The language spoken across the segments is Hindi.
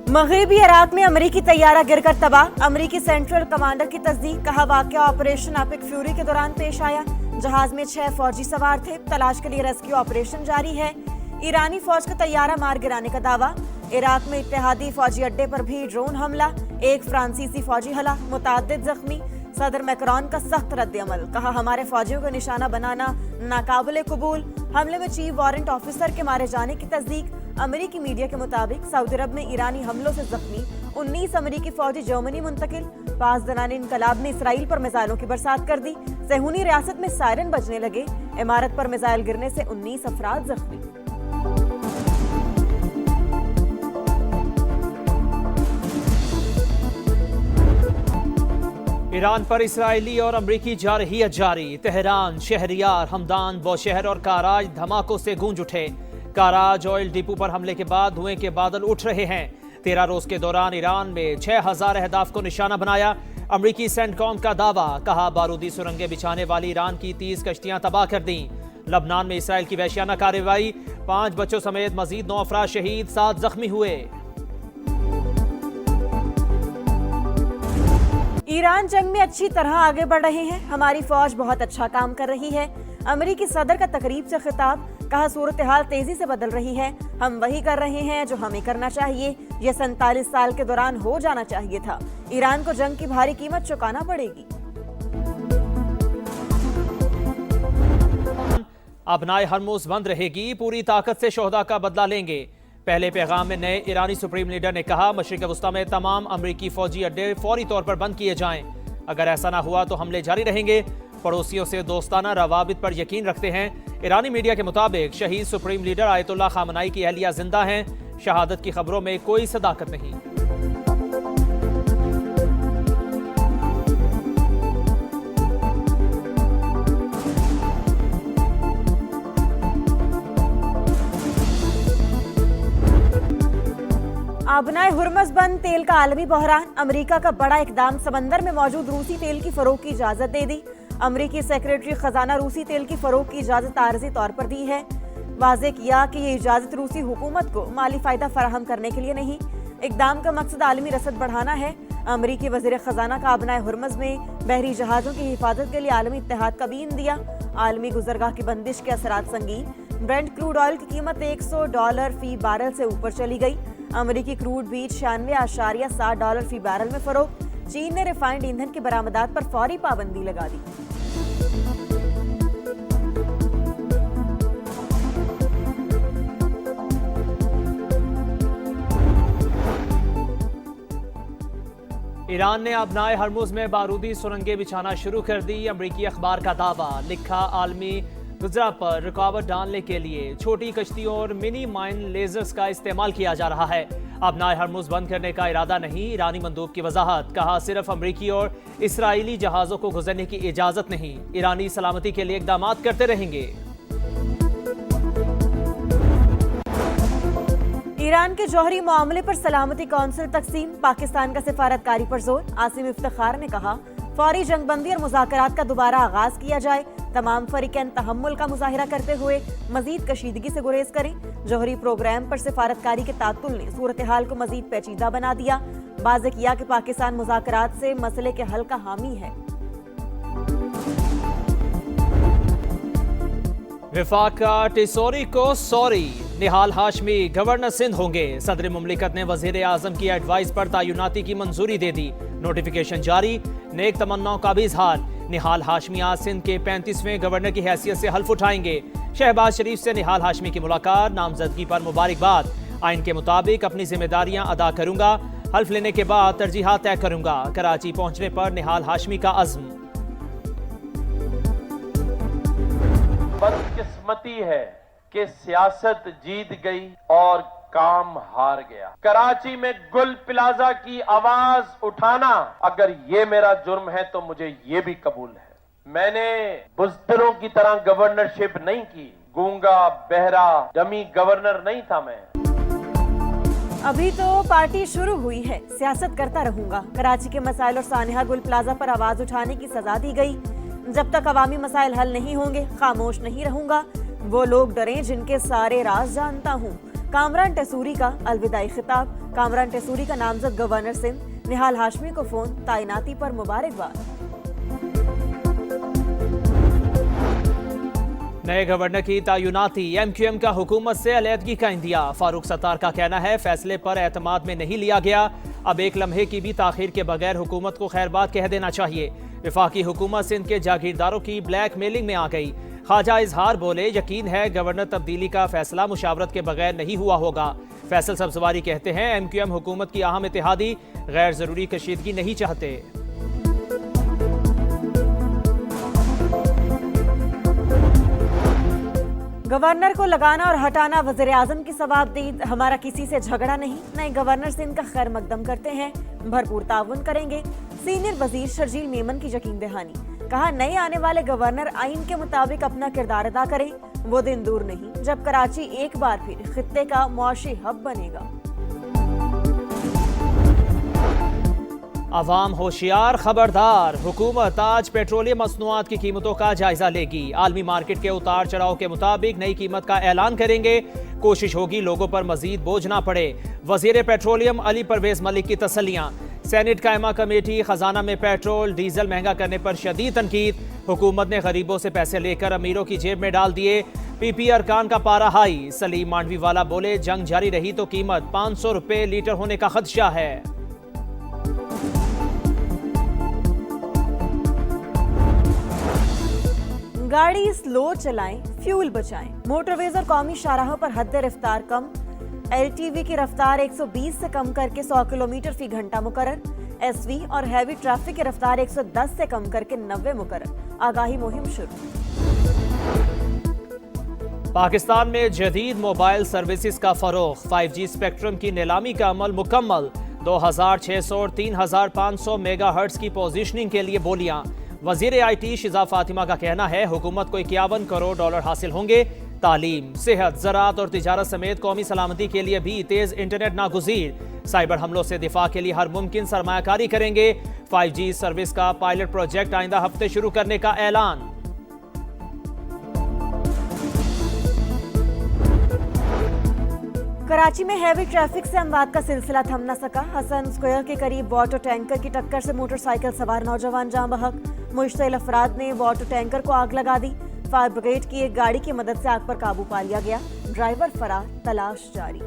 मगरबी इराक में अमेरिकी तैयारा गिरकर तबाह। अमेरिकी सेंट्रल कमांडर की तस्दीक। कहा वाकया ऑपरेशन एपिक फ्यूरी के दौरान पेश आया। जहाज में 6 फौजी सवार थे। तलाश के लिए रेस्क्यू ऑपरेशन जारी है। ईरानी फौज का तैयारा मार गिराने का दावा। इराक में इत्तेहादी फौजी अड्डे पर भी ड्रोन हमला। एक फ्रांसीसी फौजी हलाक, मुताद्दिद जख्मी। सदर मैक्रोन का सख्त रद्द-ए-अमल। कहा हमारे फौजियों को निशाना बनाना नाकाबिले कबूल। हमले में चीफ वारंट ऑफिसर के मारे जाने की तस्दीक। अमेरिकी मीडिया के मुताबिक सऊदी अरब में ईरानी हमलों से जख्मी 19 अमेरिकी फौजी जर्मनी मुंतकिल। पासदानान इनकलाब ने इसराइल पर मिसाइलों की बरसात कर दी। सेहूनी रियासत में सायरन बजने लगे। इमारत पर मिसाइल गिरने से 19 अफराद जख्मी। ईरान पर इसराइली और अमरीकी जारहियत जारी। तेहरान, शहरियार, हमदान, बौशहर और काराज धमाकों से गूंज उठे। काराज ऑयल डिपो पर हमले के बाद धुएं के बादल उठ रहे हैं। 13 रोज के दौरान ईरान में 6000 अहदाफ को निशाना बनाया। अमरीकी सेंटकॉम का दावा। कहा बारूदी सुरंगें बिछाने वाली ईरान की 30 कश्तियां तबाह कर दी। लबनान में इसराइल की वहशियाना कार्रवाई। 5 बच्चों समेत मजीद 9 अफराद शहीद, 7 जख्मी हुए। ईरान जंग में अच्छी तरह आगे बढ़ रहे हैं। हमारी फौज बहुत अच्छा काम कर रही है। अमेरिकी सदर का तकरीब से खिताब। कहा सूरत हाल तेजी से बदल रही है। हम वही कर रहे हैं जो हमें करना चाहिए। यह 47 साल के दौरान हो जाना चाहिए था। ईरान को जंग की भारी कीमत चुकाना पड़ेगी। अबनाए हरमुज बंद रहेगी। पूरी ताकत से शोहदा का बदला लेंगे। पहले पैगाम में नए ईरानी सुप्रीम लीडर ने कहा मशरिक वस्ता में तमाम अमरीकी फौजी अड्डे फौरी तौर पर बंद किए जाएं। अगर ऐसा ना हुआ तो हमले जारी रहेंगे। पड़ोसियों से दोस्ताना रवाबित पर यकीन रखते हैं। ईरानी मीडिया के मुताबिक शहीद सुप्रीम लीडर आयतुल्लाह खामनाई की अहलिया जिंदा हैं। शहादत की खबरों में कोई सदाकत नहीं। आबनाए हुर्मस बंद। तेल का आलमी बहरान। अमेरिका का बड़ा इकदाम। समंदर में मौजूद रूसी तेल की फरोख्त की इजाजत दे दी। अमेरिकी सेक्रेटरी खजाना रूसी तेल की फरोख्त की इजाजत आर्जी तौर पर दी है। वाज़ेह किया कि ये इजाजत रूसी हुकूमत को माली फायदा फराहम करने के लिए नहीं, इकदाम का मकसद आलमी रसद बढ़ाना है। अमेरिकी वज़ीर खजाना का आबनाए हुर्मस में बहरी जहाजों की हिफाजत के लिए आलमी इत्तेहाद का बीन दिया। आलमी गुजरगाह की बंदिश के असरात संगीन। ब्रेंट क्रूड ऑयल की कीमत $100 फी बैरल से ऊपर चली गई। अमेरिकी क्रूड भी $96.7 फी बैरल में फरोख्त। चीन ने रिफाइंड ईंधन की बरामदात पर फौरी पाबंदी लगा दी। ईरान ने अबनाए हरमुज में बारूदी सुरंगें बिछाना शुरू कर दी। अमरीकी अखबार का दावा। लिखा आलमी गुजरा पर रुकावट डालने के लिए छोटी कश्तियों और मिनी माइन लेजर्स का इस्तेमाल किया जा रहा है। अबनाए हरमुज बंद करने का इरादा नहीं। ईरानी मंदूब की वजाहत। कहा सिर्फ अमरीकी और इसराइली जहाजों को गुजरने की इजाजत नहीं। ईरानी सलामती के लिए इकदाम करते रहेंगे। ईरान के जौहरी मामले पर सलामती कौंसिल तकसीम। पाकिस्तान का सिफारतकारी पर जोर। आसिम इफ्तिखार ने कहा फौरी जंगबंदी और मुज़ाकरात का दोबारा आगाज किया जाए। तमाम फरीकैन तहम्मुल का मुजाहिरा करते हुए मजीद कशीदगी से गुरेज करें। जौहरी प्रोग्राम पर सिफारतकारी के तातुल ने सूरत हाल को मजीद पेचीदा बना दिया। वाज़ेह किया कि पाकिस्तान मुज़ाकरात से मसले के हल का हामी है। विफाका टिसोरी को सॉरी। निहाल हाशमी गवर्नर सिंध होंगे। सदर मुमलिकत ने वजीर आजम की एडवाइस पर तैनाती की मंजूरी दे दी। नोटिफिकेशन जारी। नेक तमन्नाओं का भी इजहार। निहाल हाशमी आज सिंध के 35वें गवर्नर की हैसियत से हल्फ उठाएंगे। शहबाज शरीफ से निहाल हाशमी की मुलाकात। नामजदगी पर मुबारकबाद। आइन के मुताबिक अपनी जिम्मेदारियां अदा करूंगा। हल्फ लेने के बाद तरजीहात तय करूंगा। कराची पहुंचने पर निहाल हाशमी का अज़्म। बदकिस्मती है कि सियासत जीत गई और काम हार गया। कराची में गुल प्लाजा की आवाज उठाना अगर ये मेरा जुर्म है तो मुझे ये भी कबूल है। मैंने बुज़दिलों की तरह गवर्नरशिप नहीं की। गूंगा बहरा डमी गवर्नर नहीं था मैं। अभी तो पार्टी शुरू हुई है, सियासत करता रहूंगा। कराची के मसाइल और सानिहा गुल प्लाजा पर आवाज उठाने की सजा दी गई। जब तक अवामी मसाइल हल नहीं होंगे खामोश नहीं रहूंगा। वो लोग डरें जिनके सारे राज जानता हूँ। कामरान टेसूरी का अलविदाई खिताब। कामरान टेसूरी का नामजद गवर्नर सिंध निहाल हाशमी को फोन, तैनाती पर मुबारकबाद। नए गवर्नर की तैनाती, MQM का हुकूमत से अलहदगी का इंदिया। फारूक सत्तार का कहना है फैसले पर एतमाद में नहीं लिया गया, अब एक लम्हे की भी ताखीर के बगैर हुकूमत को खैरबाद कह देना चाहिए। वफाकी हुकूमत सिंध के जागीरदारों की ब्लैकमेलिंग में आ गई। ख्वाजा इजहार बोले यकीन है गवर्नर तब्दीली का फैसला मुशावरत के बगैर नहीं हुआ होगा। फैसल सब्जवारी कहते हैं MQM हुकूमत की अहम इत्तेहादी गैर जरूरी कशीदगी नहीं चाहते। गवर्नर को लगाना और हटाना वज़ीर आज़म की सवाबदीद। हमारा किसी से झगड़ा नहीं, नए गवर्नर सिंध का खैर मकदम करते हैं, भरपूर ताउन करेंगे। सीनियर वजीर शर्जील मेमन की यकीन दहानी। कहा नए आने वाले गवर्नर आइन के मुताबिक अपना किरदार अदा करें। वो दिन दूर नहीं जब कराची एक बार फिर खित्ते का मुआशी हब बनेगा। अवाम होशियार, खबरदार। हुकूमत आज पेट्रोलियम मसनूआत की कीमतों का जायजा लेगी। आलमी मार्केट के उतार चढ़ाव के मुताबिक नई कीमत का ऐलान करेंगे। कोशिश होगी लोगों पर मजीद बोझ ना पड़े। वजीर पेट्रोलियम अली परवेज मलिक की तसल्लियां। सेनेट कायमा कमेटी खजाना में पेट्रोल डीजल महंगा करने पर शदीद तनकीद। हुकूमत ने गरीबों से पैसे लेकर अमीरों की जेब में डाल दिए। PP अरकान का पारा हाई। सलीम मांडवी वाला बोले जंग जारी रही तो कीमत 500 रुपए लीटर होने का खदशा है। गाड़ी स्लो चलाएं, फ्यूल बचाएं। मोटरवेज और कौमी शाहराहों पर हद रफ्तार कम। LTV की रफ्तार 120 से कम करके 100 किलोमीटर फी घंटा मुकर्रर। SV और हैवी ट्रैफिक की रफ्तार 110 से कम करके 90 मुकर्रर। आगाही मुहिम शुरू। पाकिस्तान में जदीद मोबाइल सर्विसेज का फरोग। 5G स्पेक्ट्रम की नीलामी का अमल मुकम्मल। 2600 और 3500 मेगाहर्ट्ज की पोजीशनिंग के लिए बोलियां। वजीर IT शिजा फातिमा का कहना है हुकूमत को 51 करोड़ डॉलर हासिल होंगे। तालीम, सेहत, ज़राअत और तिजारत समेत कौमी सलामती के लिए भी तेज इंटरनेट नागुज़ीर। साइबर हमलों से दिफा के लिए हर मुमकिन सरमायाकारी करेंगे। 5G सर्विस का पायलट प्रोजेक्ट आइंदा हफ्ते शुरू करने का ऐलान। कराची में हैवी ट्रैफिक से अमवात का सिलसिला थम न सका। हसन स्क्वायर के करीब वाटर टैंकर की टक्कर से मोटरसाइकिल सवार नौजवान जाँ बहक। मुश्तिल अफराद ने वाटर टैंकर को आग लगा दी। फायर ब्रिगेड की एक गाड़ी की मदद से आग पर काबू पा लिया गया। ड्राइवर फरार, तलाश जारी।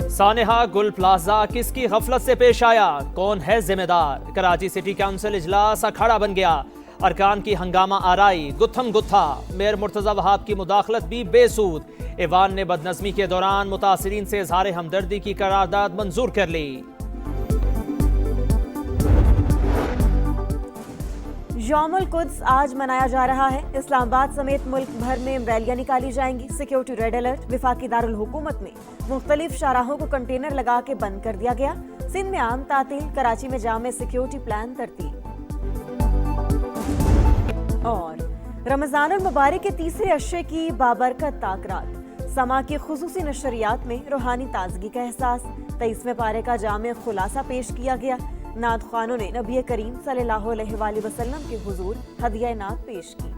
सानेहा गुल प्लाजा किसकी गफलत से पेश आया, कौन है जिम्मेदार? कराची सिटी काउंसिल इजलास अखाड़ा बन गया। अरकान की हंगामा आराई, गुत्थम गुत्था। मेयर मुर्तजा वहाब की मुदाखलत भी बेसूद। ऐवान ने बदनज़मी के दौरान मुतासिरीन से इजहार हमदर्दी की करारदाद मंजूर कर ली। यौमुल कुद्स आज मनाया जा रहा है। इस्लामाबाद समेत मुल्क भर में रैलियां निकाली जाएंगी। Security red alert. विफाकी दारुल हुकूमत में मुख्तलिफ शाहराहों को कंटेनर लगा के बंद कर दिया गया। सिंध में आम तातील, कराची में जामे सिक्योरिटी प्लान तरतीब। और रमजानुल मुबारक के तीसरे अशरे की बाबरकत ताकरात। समा की खुसूसी नशरियात में रूहानी ताजगी का एहसास। 23वें पारे का जामे खुलासा पेश किया गया। नात खानों ने नबी करीम सल्लल्लाहु अलैहि वसल्लम के हुजूर हदिया नात पेश की।